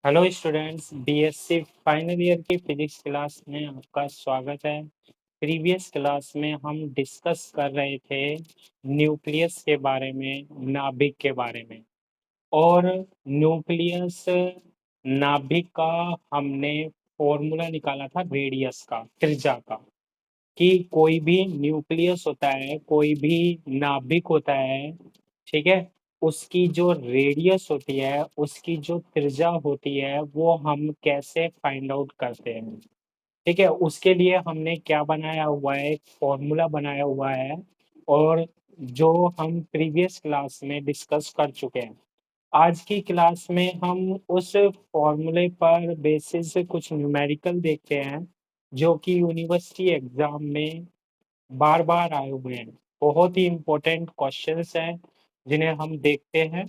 Hello students, BSc final year की physics class में आपका स्वागत है। प्रीवियस क्लास में हम डिस्कस कर रहे थे न्यूक्लियस के बारे में, नाभिक के बारे में। और न्यूक्लियस नाभिक का हमने फॉर्मूला निकाला था रेडियस का, त्रिज्या का, कि कोई भी न्यूक्लियस होता है, कोई भी नाभिक होता है, ठीक है, उसकी जो रेडियस होती है, उसकी जो त्रिज्या होती है, वो हम कैसे फाइंड आउट करते हैं। ठीक है, उसके लिए हमने क्या बनाया हुआ है, एक फॉर्मूला बनाया हुआ है। और जो हम प्रीवियस क्लास में डिस्कस कर चुके हैं, आज की क्लास में हम उस फॉर्मूले पर बेसिस से कुछ न्यूमेरिकल देखते हैं, जो कि यूनिवर्सिटी एग्जाम में बार बार आए हुए हैं। बहुत ही इंपॉर्टेंट क्वेश्चंस हैं जिन्हें हम देखते हैं।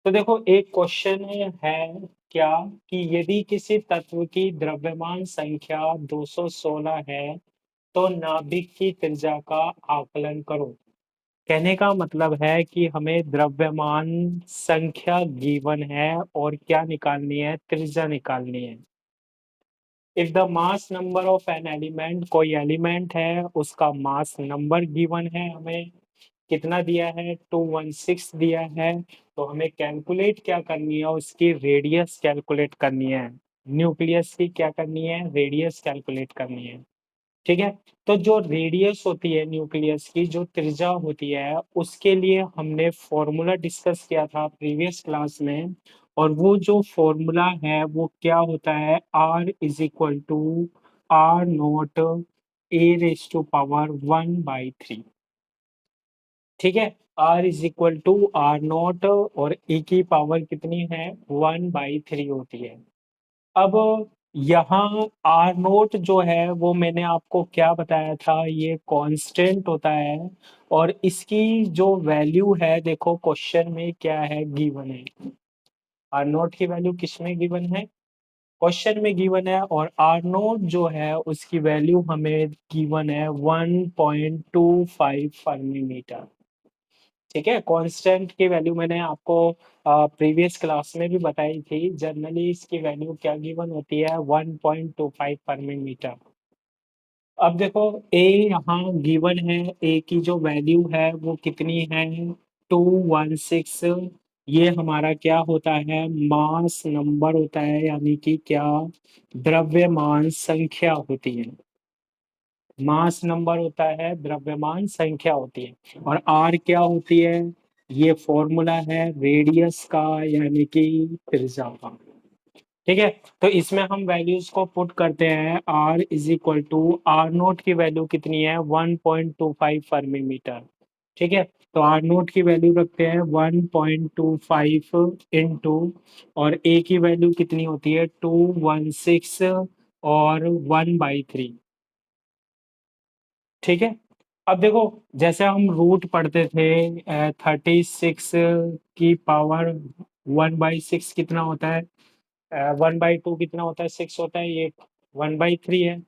तो देखो, एक क्वेश्चन है क्या, कि यदि किसी तत्व की द्रव्यमान संख्या 216 है तो नाभिक की त्रिज्या का आकलन करो। कहने का मतलब है कि हमें द्रव्यमान संख्या गिवन है और क्या निकालनी है, त्रिज्या निकालनी है। If the mass number of an element, कोई एलिमेंट है, उसका मास नंबर गिवन है, हमें कितना दिया है, 216 दिया है। तो हमें कैलकुलेट क्या करनी है, उसकी रेडियस कैलकुलेट करनी है। न्यूक्लियस की क्या करनी है, रेडियस कैलकुलेट करनी है। ठीक है। तो जो रेडियस होती है न्यूक्लियस की, जो त्रिज्या होती है, उसके लिए हमने फॉर्मूला डिस्कस किया था प्रीवियस क्लास में। और वो जो फॉर्मूला है वो क्या होता है, R is equal to R naught A raise to power 1/3। ठीक है, R is equal to R naught, और ए की पावर कितनी है, 1/3 होती है। अब यहाँ आर नोट जो है वो मैंने आपको क्या बताया था, ये कांस्टेंट होता है। और इसकी जो वैल्यू है, देखो क्वेश्चन में क्या है, गिवन है। आर नोट की वैल्यू किस में गिवन है, क्वेश्चन में गिवन है। और आर नोट जो है उसकी वैल्यू हमें गिवन है 1.25 फर्मी मीटर। ठीक है, कांस्टेंट की वैल्यू मैंने आपको प्रीवियस क्लास में भी बताई थी। जनरली इसकी वैल्यू क्या गिवन होती है, 1.25 पर मीटर। अब देखो, ए यहाँ गिवन है, ए की जो वैल्यू है वो कितनी है, 216। ये हमारा क्या होता है, मास नंबर होता है, यानी कि क्या, द्रव्यमान संख्या होती है। मास नंबर होता है, द्रव्यमान संख्या होती है। और आर क्या होती है, ये फॉर्मूला है रेडियस का, यानी कि त्रिज्या का। ठीक है, तो इसमें हम वैल्यूज को पुट करते हैं। R is equal to, R naught की वैल्यू कितनी है, 1.25 फर्मी मीटर। ठीक है, तो आर नोट की वैल्यू रखते हैं 1.25 इंटू, और ए की वैल्यू कितनी होती है, 216 और 1/3। ठीक है। अब देखो, जैसे हम रूट पढ़ते थे, 36 की पावर 1/6 कितना होता है, 1/2 कितना होता है, 6 होता है, ये 1/3 है।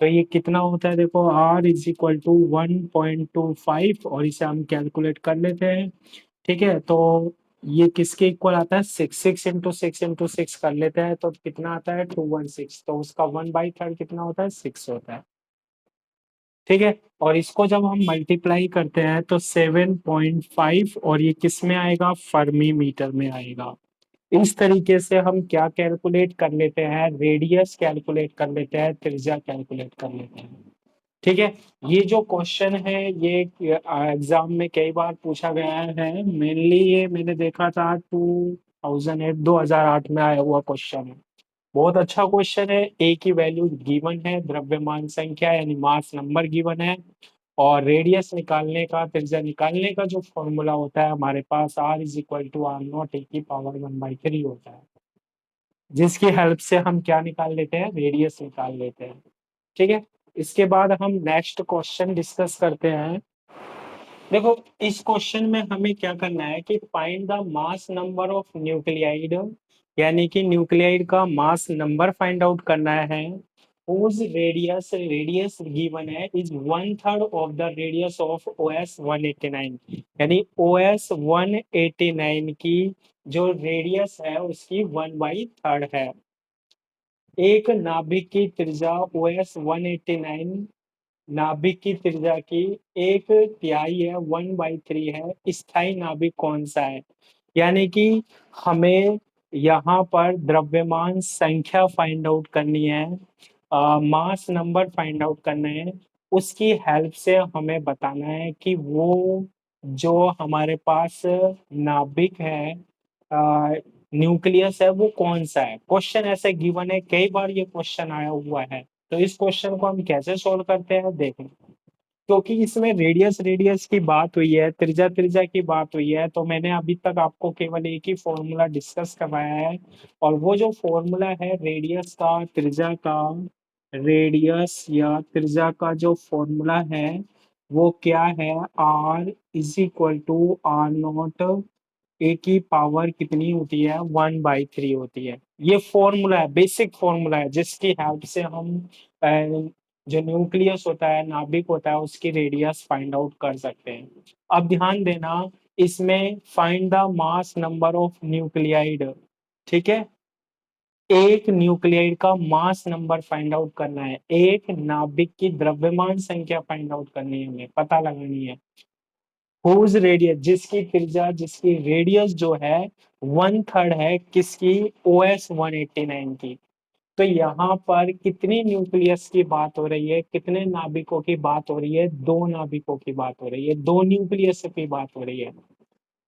तो ये कितना होता है, देखो R इज इक्वल टू 1.25, और इसे हम कैलकुलेट कर लेते हैं। ठीक है, तो ये किसके इक्वल आता है, 6, 6 इंटू 6 कर लेते हैं, तो कितना आता है, 216। तो उसका 1/3 कितना होता है, 6 होता है। ठीक है, और इसको जब हम मल्टीप्लाई करते हैं तो 7.5, और ये किस में आएगा, फर्मी मीटर में आएगा। इस तरीके से हम क्या कैलकुलेट कर लेते हैं, रेडियस कैलकुलेट कर लेते हैं, त्रिज्या कैलकुलेट कर लेते हैं। ठीक है, ये जो क्वेश्चन है ये एग्जाम में कई बार पूछा गया है। मेनली ये मैंने देखा था 2008 में आया हुआ क्वेश्चन है। बहुत अच्छा क्वेश्चन है। ए की वैल्यू गिवन है, द्रव्यमान संख्या यानी मास नंबर गिवन है, और रेडियस निकालने का, त्रिज्या निकालने का जो फॉर्मूला होता है हमारे पास, R is equal to R naught, A की पावर 1/3 होता है, जिसकी हेल्प से हम क्या निकाल लेते हैं, रेडियस निकाल लेते हैं। ठीक है, इसके बाद हम नेक्स्ट क्वेश्चन डिस्कस करते हैं। देखो, इस क्वेश्चन में हमें क्या करना है कि find the mass number of nuclide, यानी कि न्यूक्लियाइड का मास नंबर फाइंड आउट करना है। whose रेडियस गिवन है is 1/3 of the radius of OS 189, यानी OS 189 की जो रेडियस है उसकी 1/3 है। एक नाभिक की त्रिज्या OS 189, नाभिक की त्रिज्या की एक तिहाई है, 1/3 है। स्थायी नाभिक कौन सा है? यानी कि हमें यहाँ पर द्रव्यमान संख्या फाइंड आउट करनी है, मास नंबर फाइंड आउट करना है। उसकी हेल्प से हमें बताना है कि वो जो हमारे पास नाभिक है, न्यूक्लियस है, वो कौन सा है। क्वेश्चन ऐसे गिवन है, कई बार ये क्वेश्चन आया हुआ है। तो इस क्वेश्चन को हम कैसे सोल्व करते हैं देखें। क्योंकि इसमें रेडियस रेडियस की बात हुई है, त्रिज्या त्रिज्या की बात हुई है, तो मैंने अभी तक आपको केवल एक ही फॉर्मूला डिस्कस करवाया है। और वो जो फॉर्मूला है रेडियस का, त्रिज्या का, रेडियस या त्रिज्या का जो फॉर्मूला है वो क्या है? R = R0, ए की पावर कितनी होती है? 1/3 होती है। ये फॉर्मूला है, बेसिक फॉर्मूला है, जिसकी हेल्प से हम जो न्यूक्लियस होता है, नाभिक होता है, उसकी रेडियस फाइंड आउट कर सकते हैं। अब ध्यान देना, इसमें find the mass number of nuclide. ठीक है, एक न्यूक्लियाइड का मास नंबर फाइंड आउट करना है, एक नाभिक की द्रव्यमान संख्या फाइंड आउट करनी है, हमें पता लगानी है। हुज रेडियस, जिसकी त्रिज्या, जिसकी रेडियस जो है 1/3 है, किसकी? OS 189 की। तो यहाँ पर कितनी न्यूक्लियस की बात हो रही है, कितने नाभिकों की बात हो रही है? दो नाभिकों की बात हो रही है, दो न्यूक्लियस की बात हो रही है।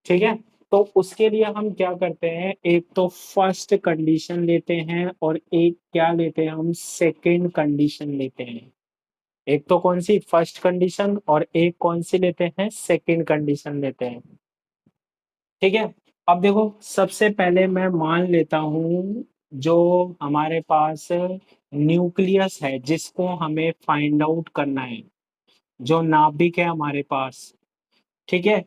ठीक है, तो उसके लिए हम क्या करते हैं, एक तो फर्स्ट कंडीशन लेते हैं और एक क्या लेते हैं, हम सेकेंड कंडीशन लेते हैं। एक तो कौन सी? फर्स्ट कंडीशन, और एक कौन सी लेते हैं? सेकेंड कंडीशन लेते हैं। ठीक है, अब देखो, सबसे पहले मैं मान लेता हूं जो हमारे पास न्यूक्लियस है, जिसको हमें फाइंड आउट करना है, जो नाभिक है हमारे पास। ठीक है,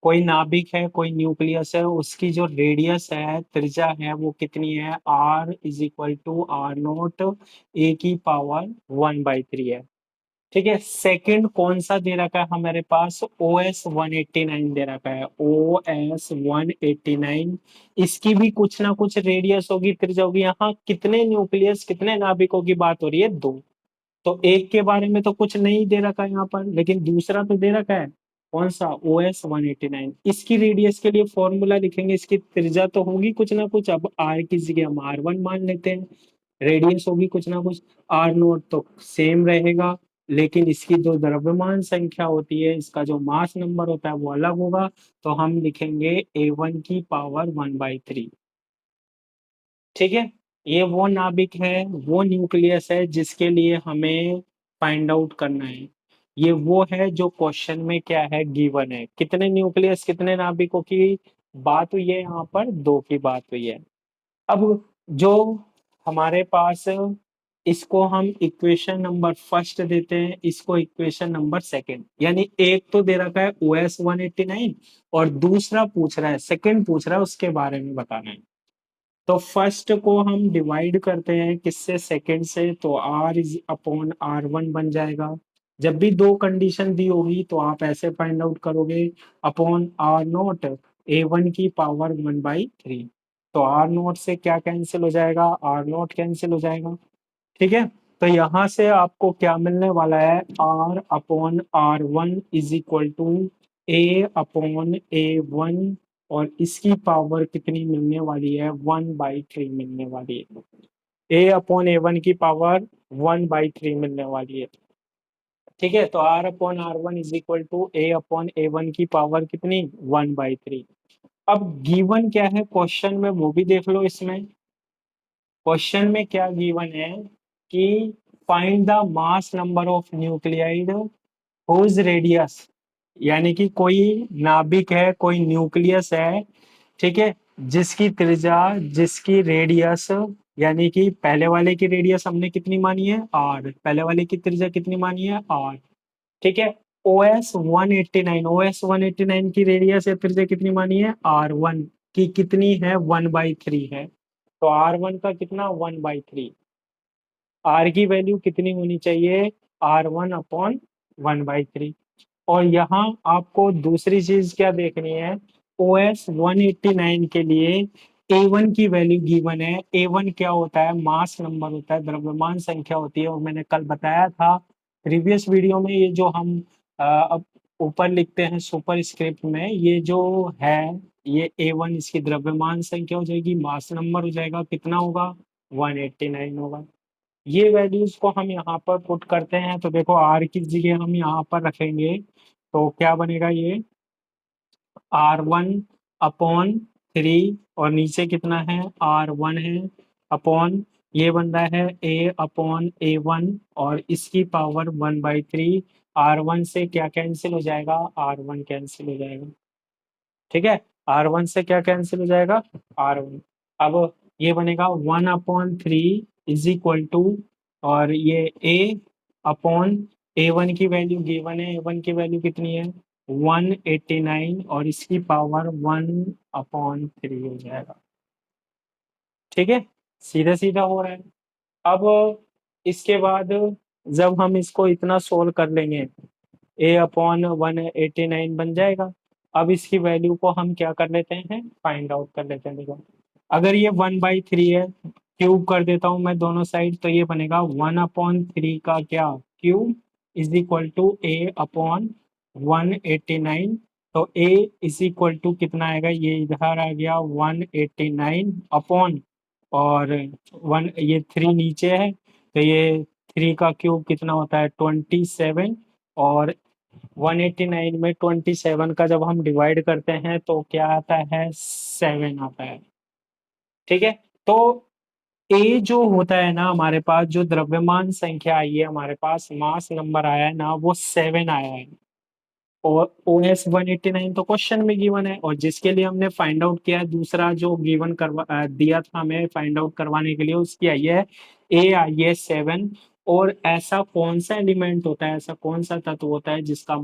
कोई नाभिक है, कोई न्यूक्लियस है, उसकी जो रेडियस है, त्रिज्या है, वो कितनी है? R = R0, ए की पावर 1/3 है। ठीक है, सेकंड कौन सा दे रखा है हमारे पास? OS 189 दे रखा है, OS 189। इसकी भी कुछ ना कुछ रेडियस होगी, त्रिज्या होगी। यहाँ कितने न्यूक्लियस, कितने नाभिकों की बात हो रही है? दो। तो एक के बारे में तो कुछ नहीं दे रखा है यहाँ पर, लेकिन दूसरा तो दे रखा है। कौन सा? OS 189। इसकी रेडियस के लिए फॉर्मूला लिखेंगे, इसकी त्रिज्या तो होगी कुछ ना कुछ। अब R की जगह हम R1 मान लेते हैं, रेडियस होगी कुछ ना कुछ। R0 तो सेम रहेगा, लेकिन इसकी जो द्रव्यमान संख्या होती है, इसका जो मास नंबर होता है, वो अलग होगा। तो हम लिखेंगे A1 की पावर 1/3। ठीक है, ये वो नाभिक है, वो न्यूक्लियस है, जिसके लिए हमें फाइंड आउट करना है। ये वो है जो क्वेश्चन में क्या है, गिवन है। कितने न्यूक्लियस, कितने नाभिकों की बात हुई है? यहाँ पर दो की बात हुई है। अब जो हमारे पास, इसको हम इक्वेशन नंबर फर्स्ट देते हैं, इसको इक्वेशन नंबर सेकंड। यानी एक तो दे रखा है OS 189, और दूसरा पूछ रहा है, सेकंड पूछ रहा है, उसके बारे में बताना है। तो फर्स्ट को हम डिवाइड करते हैं किससे? सेकंड से। तो R/R1 बन जाएगा। जब भी दो कंडीशन दी होगी तो आप ऐसे फाइंड आउट करोगे, अपॉन R0, A1 की पावर 1/3। तो R0 से क्या कैंसिल हो जाएगा? R0 कैंसिल हो जाएगा। ठीक है, तो यहां से आपको क्या मिलने वाला है? R/R1 = A/A1, और इसकी पावर कितनी मिलने वाली है? 1/3 मिलने वाली है। A/A1 की पावर 1/3 मिलने वाली है। ठीक है, तो R/R1 = A/A1 की पावर कितनी? 1/3। अब गिवन क्या है क्वेश्चन में, वो भी देख लो। इसमें क्वेश्चन में क्या गिवन है कि find the mass number of nuclide whose radius. यानी कि कोई नाभिक है, कोई न्यूक्लियस है, ठीक है, जिसकी त्रिज्या, जिसकी रेडियस, यानी कि पहले वाले की रेडियस हमने कितनी मानी है? R। पहले वाले की त्रिज्या कितनी मानी है? R। ठीक है, OS 189 की रेडियस या त्रिज्या कितनी मानी है? R1 की कितनी है? 1/3 है। तो R1 का कितना? 1/3। R की वैल्यू कितनी होनी चाहिए? R1/1/3। और यहाँ आपको दूसरी चीज क्या देखनी है? OS 189 के लिए A1 की वैल्यू गिवन है। A1 क्या होता है? मास नंबर होता है, द्रव्यमान संख्या होती है। और मैंने कल बताया था प्रीवियस वीडियो में, ये जो हम अब ऊपर लिखते हैं सुपर स्क्रिप्ट में, ये जो है ये A1 इसकी द्रव्यमान संख्या हो जाएगी, मास नंबर हो जाएगा, कितना होगा? 189 होगा। ये वैल्यूज को हम यहाँ पर पुट करते हैं तो देखो R की जगह हम यहाँ पर रखेंगे तो क्या बनेगा? ये R1/3 और नीचे कितना है? R1 है अपॉन ये बन रहा है A/A1 और इसकी पावर 1/3। R1 से क्या कैंसिल हो जाएगा? R1 कैंसिल हो जाएगा। ठीक है, R1 से क्या कैंसिल हो जाएगा? R1। अब ये बनेगा 1/3 इज इक्वल टू, और ये A/A1 की वैल्यू गिवन है। A1 की वैल्यू कितनी है? 189 और इसकी पावर 1/3 हो जाएगा। ठीक है, सीधा सीधा हो रहा है। अब इसके बाद जब हम इसको इतना सोल्व कर लेंगे, A/189 बन जाएगा। अब इसकी वैल्यू को हम क्या कर लेते हैं? फाइंड आउट कर लेते हैं। देखो, अगर ये 1/3 है, क्यूब कर देता हूं मैं दोनों साइड, तो ये बनेगा 1/3 का क्या? Cube is equal to A/189। तो A इज इक्वल टू कितना आएगा? ये इधर आ गया 189 अपॉन, और वन ये 3 नीचे है तो ये 3 का क्यूब कितना होता है? 27। और 189 में 27 का जब हम डिवाइड करते हैं तो क्या आता है? 7 आता है। ठीक है, तो ए जो होता है ना हमारे पास, जो द्रव्यमान संख्या आई है हमारे पास, मास नंबर आया है ना, वो 7 आया है। और OS 189 तो क्वेश्चन में गिवन है, और जिसके लिए हमने फाइंड आउट किया है, दूसरा जो गिवन दिया था हमें फाइंड आउट करवाने के लिए, उसकी आई है A आई है 7। और ऐसा कौन सा एलिमेंट होता है, ऐसा कौन सा तत्व होता है जिसका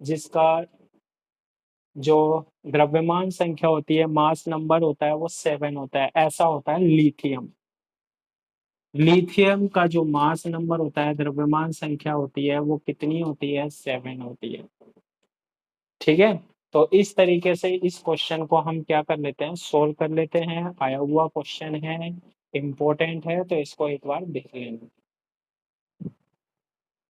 जिसका जो द्रव्यमान संख्या होती है, मास नंबर होता है, वो 7 होता है? ऐसा होता है लिथियम। लिथियम का जो मास नंबर होता है, द्रव्यमान संख्या होती है, वो कितनी होती है? 7 होती है। ठीक है, तो इस तरीके से इस क्वेश्चन को हम क्या कर लेते हैं? सोल्व कर लेते हैं। आया हुआ क्वेश्चन है, इम्पोर्टेंट है, तो इसको एक बार देख लेंगे।